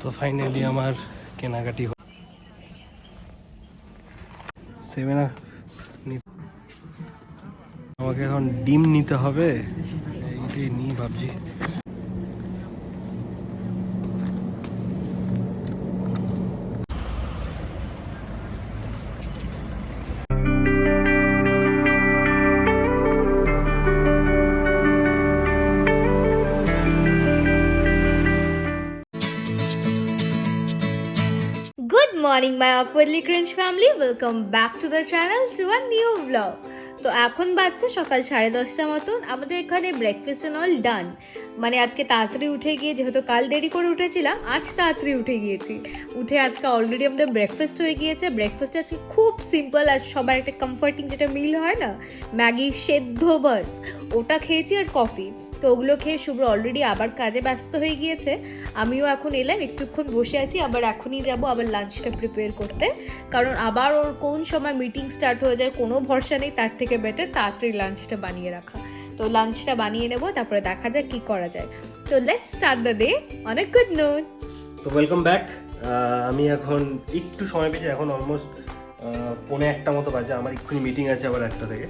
তো ফাইনালি আমার কেনাকাটি সেভেন আমাকে এখন ডিম নিতে হবে, এইটাই নিয়ে ভাবছি। Good morning my awkwardly cringe family, welcome back to the channel to a new vlog. তো এখন বাজছে সকাল 10:30 মতন। আমাদের এখানে ব্রেকফাস্ট এন্ড অল ডান। মানে আজকে তাড়াতাড়ি উঠে গিয়ে, যেহেতু কাল দেরি করে উঠেছিলাম, আজ তাড়াতাড়ি উঠে গিয়েছি। উঠে আজকে অলরেডি আমাদের ব্রেকফাস্ট হয়ে গিয়েছে। ব্রেকফাস্ট আছে খুব সিম্পল আর সবার একটা কমফর্টিং যেটা মিল হয় না, ম্যাগি সেদ্ধ বাস, ওটা খেয়েছি আর কফি। তো ওগুলো খেয়ে শুভ্র অলরেডি আবার কাজে ব্যস্ত হয়ে গিয়েছে। আমিও এখন এলাম, একটুক্ষণ বসে আছি, আবার এখনই যাব আবার লাঞ্চটা প্রিপেয়ার করতে, কারণ আবার ওর কোন সময় মিটিং স্টার্ট হয়ে যায় কোনো ভরসা নেই। তার থেকে বেটার তাড়াতাড়ি লাঞ্চটা বানিয়ে রাখা। তো লাঞ্চটা বানিয়ে নেবো, তারপরে দেখা যাক কী করা যায়। তো let's start the day on a good note. তো ওয়েলকাম ব্যাক। আমি এখন একটু সময় পেয়েছি, এখন অলমোস্ট 1:45 মতো বাজে। আমার এক্ষুনি মিটিং আছে আবার 1টা থেকে।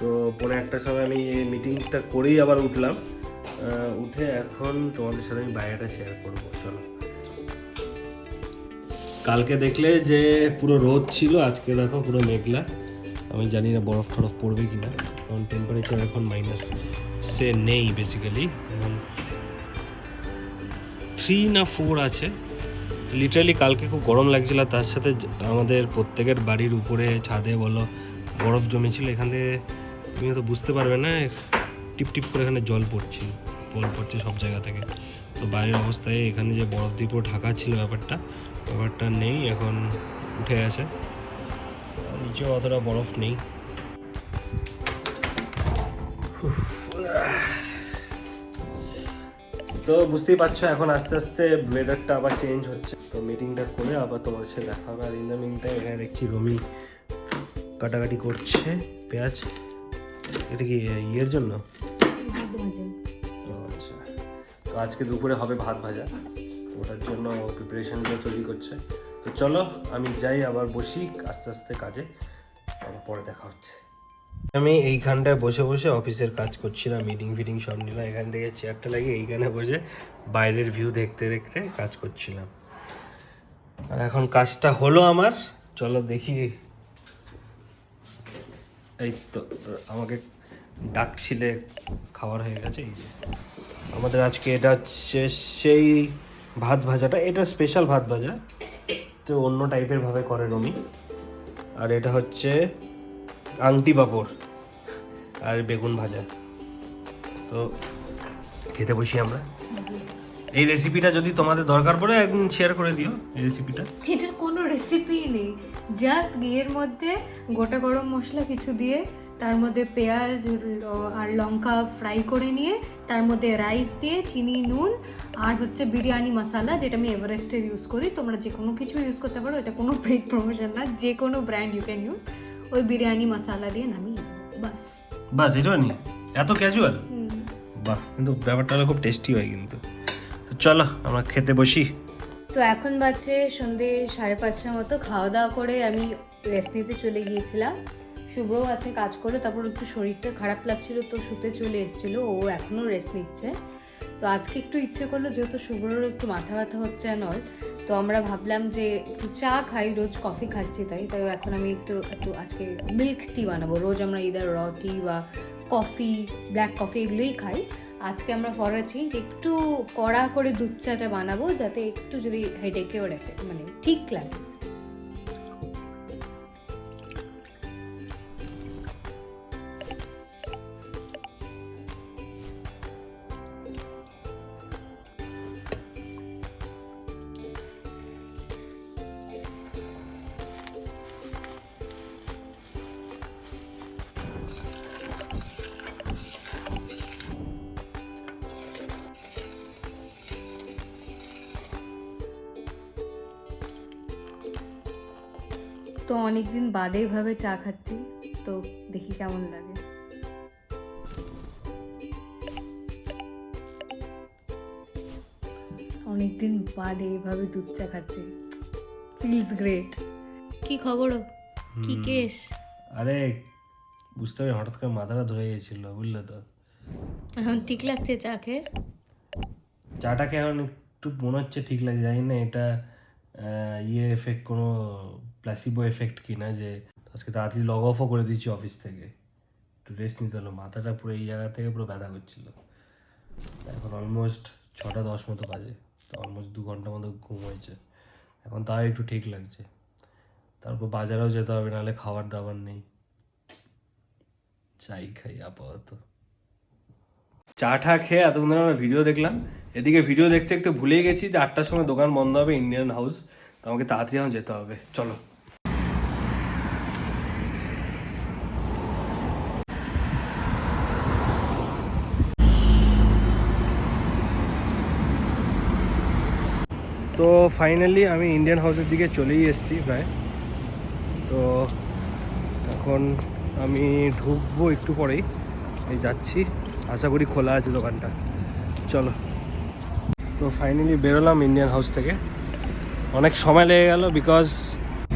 তো 1:45 সময় আমি এই মিটিংটা করেই আবার উঠলাম। উঠে এখন তোমাদের সাথে আমি বাইরেটা শেয়ার করবো। চলো, কালকে দেখলে যে পুরো রোদ ছিল, আজকে দেখো পুরো মেঘলা। আমি জানি না বরফ টরফ পড়বে কিনা, কারণ টেম্পারেচার এখন -সে নেই, বেসিক্যালি এখন 3 না 4 আছে। লিটারালি কালকে খুব গরম লাগছিল, তার সাথে আমাদের প্রত্যেকের বাড়ির উপরে ছাদে বলো বরফ জমেছিল। এখান থেকে তুমি তো বুঝতে পারবে না, টিপ টিপ করে এখানে জল পড়ছে সব জায়গা থেকে। তো বাইরের অবস্থায় এখানে যে বরফ দিয়ে পুরো ঢাকা ছিল, ব্যাপারটা নেই, এখন উঠে গেছে। নিচেও অতটা বরফ নেই। তো বুঝতেই পারছো এখন আস্তে আস্তে ওয়েদারটা আবার চেঞ্জ হচ্ছে। তো মিটিংটা করে আবার তোমাদের সাথে দেখা হবে। আর ইন দ্য মিনটাইম এখানে দেখছি রমি কাটাকাটি করছে পেঁয়াজ। এটা কি ইয়ের জন্য? আচ্ছা, তো আজকে দুপুরে হবে ভাত ভাজা, ওটার জন্য প্রিপারেশনগুলো তৈরি করছে। তো চলো আমি যাই, আবার বসি আস্তে আস্তে কাজে, আবার পরে দেখা হচ্ছে। আমি এইখানটায় বসে বসে অফিসের কাজ করছিলাম, মিটিং ফিটিং সব নিলাম। এখান থেকে চেয়ারটা লাগিয়ে এইখানে বসে বাইরের ভিউ দেখতে দেখতে কাজ করছিলাম। আর এখন কাজটা হলো আমার, চলো দেখি। এই তো আমাকে ডাকছিলে, খাবার হয়ে গেছে। এই যে আমাদের আজকে এটা হচ্ছে সেই ভাত ভাজাটা, এটা স্পেশাল ভাত ভাজা, তো অন্য টাইপের ভাবে করে রমি। আর এটা হচ্ছে আংটি পাঁপড় আর বেগুন ভাজা। তো খেতে বসি আমরা। এই রেসিপিটা যদি তোমাদের দরকার পড়ে একদিন শেয়ার করে দিও। এই রেসিপিটা, এটার কোনো রেসিপি নেই, জাস্ট ঘিয়ের মধ্যে গোটা গরম মশলা কিছু দিয়ে, তার মধ্যে পেঁয়াজ আর লঙ্কা ফ্রাই করে নিয়ে, তার মধ্যে রাইস দিয়ে, চিনি, নুন আর হচ্ছে বিরিয়ানি মশলা, যেটা আমি এভারেস্টের ইউজ করি। তোমরা যে কোনো কিছু ইউজ করতে পারো, এটা কোনো পেইড প্রমোশন না, যে কোনো ব্র্যান্ড ইউ ক্যান ইউজ। ওই বিরিয়ানি মশলা দিয়ে নামিয়ে বাস এটা নি এত ক্যাজুয়াল। বাহ, কিন্তু ব্যাপারটা খুব টেস্টি হয় কিন্তু। তো চলো আমরা খেতে বসি। তো এখন বাজছে সন্ধ্যে 5:30 মতো। খাওয়া দাওয়া করে আমি রেস্ট নিতে চলে গিয়েছিলাম। শুভ্রও আছে কাজ করে, তারপর একটু শরীরটা খারাপ লাগছিল, তো শুতে চলে এসেছিলো। ও এখনও রেস্ট নিচ্ছে। তো আজকে একটু ইচ্ছে করলো, যেহেতু শুভ্রর একটু মাথা ব্যথা হচ্ছে অ্যান্ড, তো আমরা ভাবলাম যে একটু চা খাই, রোজ কফি খাচ্ছি, তাই এখন আমি একটু আজকে মিল্ক টি বানাবো। রোজ আমরা ইদার র টি বা কফি, ব্ল্যাক কফি এগুলোই খাই। আজকে আমরা ফরাচ্ছি যে একটু কড়া করে দুধ চাটা বানাবো, যাতে একটু যদি হেডেকেও রেখে মানে ঠিক লাগে। তো অনেকদিন বাদে এভাবে চা খাচ্ছি, তো দেখি কেমন লাগে। অনেকদিন বাদে এভাবে দুধ চা খাচ্ছি, ফিলস গ্রেট। কি খবর? কি কেস? আরে বুঝতে পারি হঠাৎ করে মাথাটা ধরে গেছিল, বুঝলে তো। এখন ঠিক লাগছে চা খেয়ে? চাটাকে এখন একটু মনে হচ্ছে ঠিক লাগে, জানি না এটা এফেক্ট, কোনো প্লাসিবো এফেক্ট কিনা, যে আজকে তাড়াতাড়ি লগ অফও করে দিয়েছি অফিস থেকে, একটু রেস্ট নিতে হলো। মাথাটা পুরো এই জায়গা থেকে পুরো ব্যথা করছিল। এখন অলমোস্ট 6:10 মতো বাজে, তো অলমোস্ট 2 ঘন্টা মতো ঘুম হয়েছে। এখন তাও একটু ঠিক লাগছে। তারপর বাজারেও যেতে হবে, নাহলে খাবার দাবার নেই। চাই খাই আপাতত। চা টা খেয়ে এতক্ষণ ধরে আমরা ভিডিও দেখলাম। এদিকে ভিডিও দেখতে দেখতে ভুলেই গেছি যে 8টার সময় দোকান বন্ধ হবে, ইন্ডিয়ান হাউস। তো আমাকে তাড়াতাড়ি এখন যেতে হবে, চলো। তো ফাইনালি আমি ইন্ডিয়ান হাউসের দিকে চলেই এসেছি প্রায়। তো এখন আমি ঢুকবো একটু পরেই, এই যাচ্ছি, আশা করি খোলা আছে দোকানটা। চলো। তো ফাইনালি বেরোলাম ইন্ডিয়ান হাউস থেকে। অনেক সময় লেগে গেল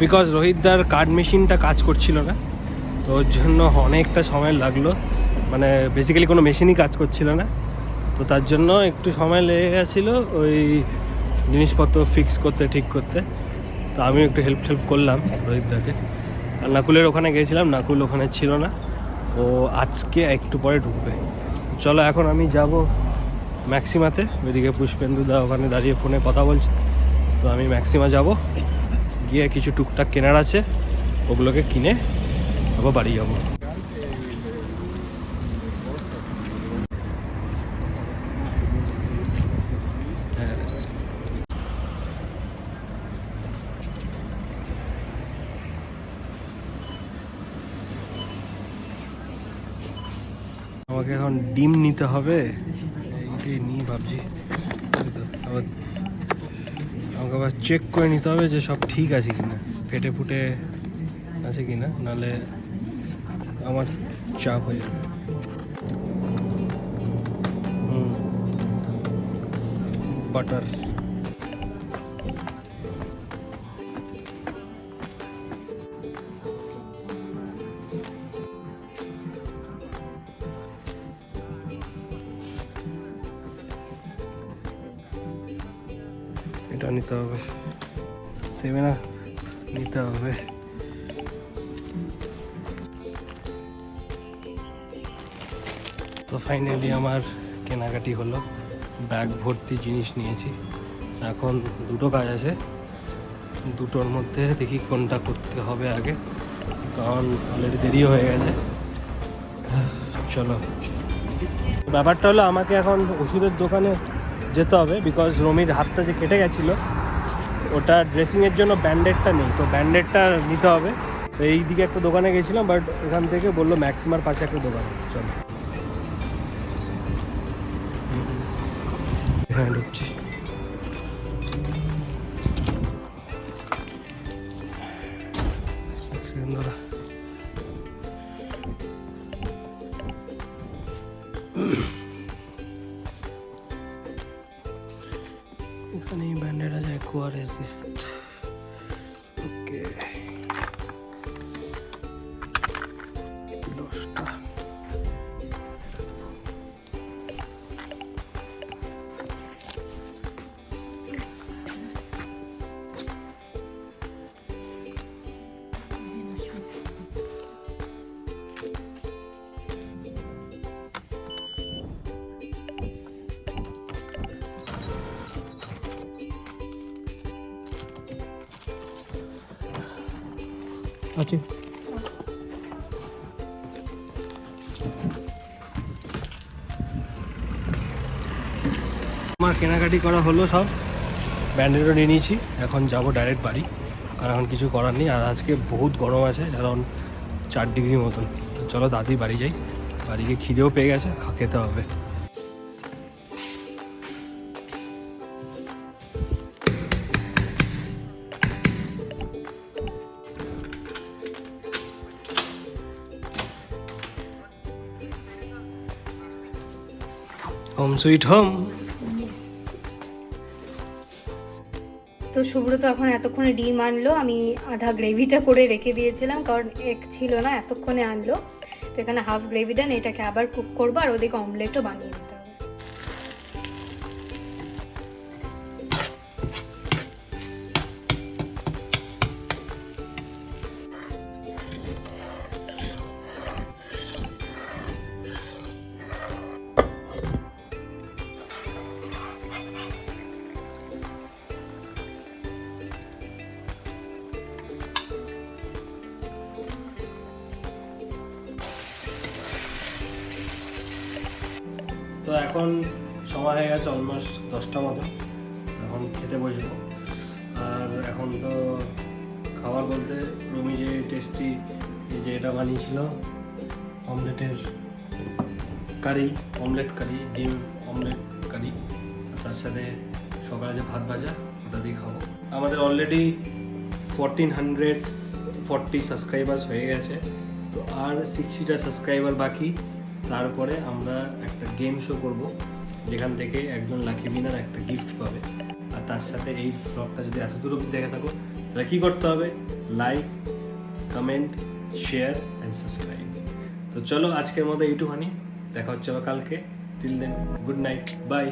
বিকজ রোহিতদার কার্ড মেশিনটা কাজ করছিল না, তো ওর জন্য অনেকটা সময় লাগলো। মানে বেসিক্যালি কোনো মেশিনই কাজ করছিল না, তো তার জন্য একটু সময় লেগে গেছিলো ওই জিনিসপত্র ফিক্স করতে, ঠিক করতে। তো আমিও একটু হেল্প করলাম রোহিতদাকে। আর নাকুলের ওখানে গিয়েছিলাম, নাকুল ওখানে ছিল না, ও আজকে একটু পরে ঢুকবে। চলো এখন আমি যাব ম্যাক্সিমাতে, ওইদিকে পুষ্পেন্দুদা ওখানে দাঁড়িয়ে ফোনে কথা বলছে। তো আমি ম্যাক্সিমা যাব, গিয়ে কিছু টুকটাক কেনার আছে, ওগুলোকে কিনে আবার বাড়ি যাবো। আমাকে এখন ডিম নিতে হবে, এইটাই নিয়ে ভাবছি। আবার আমাকে আবার চেক করে নিতে হবে যে সব ঠিক আছে কিনা, ফেটে ফুটে আছে কিনা, নাহলে আমার চাপ হয়ে যাবে। বাটার এটা নিতে হবে, 7 আপ নিতে হবে। তো ফাইনালি আমার কেনাকাটি হলো, ব্যাগ ভর্তি জিনিস নিয়েছি। এখন দুটো কাজ আছে, দুটোর মধ্যে দেখি কোনটা করতে হবে আগে, কারণ অলরেডি দেরি হয়ে গেছে। চলো, ব্যাপারটা হলো আমাকে এখন ওষুধের দোকানে যেতে হবে, বিকজ রমির হাতটা যে কেটে গেছিলো, ওটা ড্রেসিংয়ের জন্য ব্যান্ডেডটা নেই, তো ব্যান্ডেডটা নিতে হবে। তো এই দিকে একটা দোকানে গেছিলাম, বাট এখান থেকে বললো ম্যাক্সিমার পাশে একটা দোকান আছে। চলো এখানে ঢুকছি। এখানে ব্যান্ডেড আছে, কোয়া রেজিস্ট। ওকে, 10টা। আছে আমার কেনাকাটি করা হলো, সব ব্যান্ডেডও নিয়ে নিয়েছি। এখন যাব ডাইরেক্ট বাড়ি, কারণ এখন কিছু করার নেই। আর আজকে বহুত গরম আছে, অ্যারাউন্ড 4 ডিগ্রি মতন। তো চলো তাড়াতাড়ি বাড়ি যাই, বাড়ি গিয়ে খিদেও পেয়ে গেছে, খেতে হবে। Home sweet home. তো সুব্রত এখন এতক্ষণে ডিম আনলো, আমি আধা গ্রেভিটা করে রেখে দিয়েছিলাম কারণ এগ ছিল না, এতক্ষণে আনলো। তো এখানে হাফ গ্রেভি ডান, এটাকে আবার কুক করবো আর ওদিকে অমলেটও বানিয়ে দিতে হবে। তো এখন সময় হয়ে গেছে অলমোস্ট 10টা মতো, এখন খেতে বসবো। আর এখন তো খাবার বলতে রুমি যে টেস্টি যে এটা বানিয়েছিল অমলেটের কারি, অমলেট কারি, ডিম অমলেট কারি, তার সাথে সকালে যে ভাত ভাজা ওটা দিয়ে খাবো। আমাদের অলরেডি 1440 সাবস্ক্রাইবার্স হয়ে গেছে, তো আর 60টা সাবস্ক্রাইবার বাকি। তারপরে আমরা একটা গেম শো করব, যেখান থেকে একজন লাকি উইনার একটা গিফট পাবে। আর তার সাথে এই ব্লগটা যদি এত দূর অবধি দেখে থাকো তাহলে কী করতে হবে? Like, comment, share and subscribe. তো চলো আজকের মতো এইটুখানি, দেখা হচ্ছে আবার কালকে। Till then, good night, by.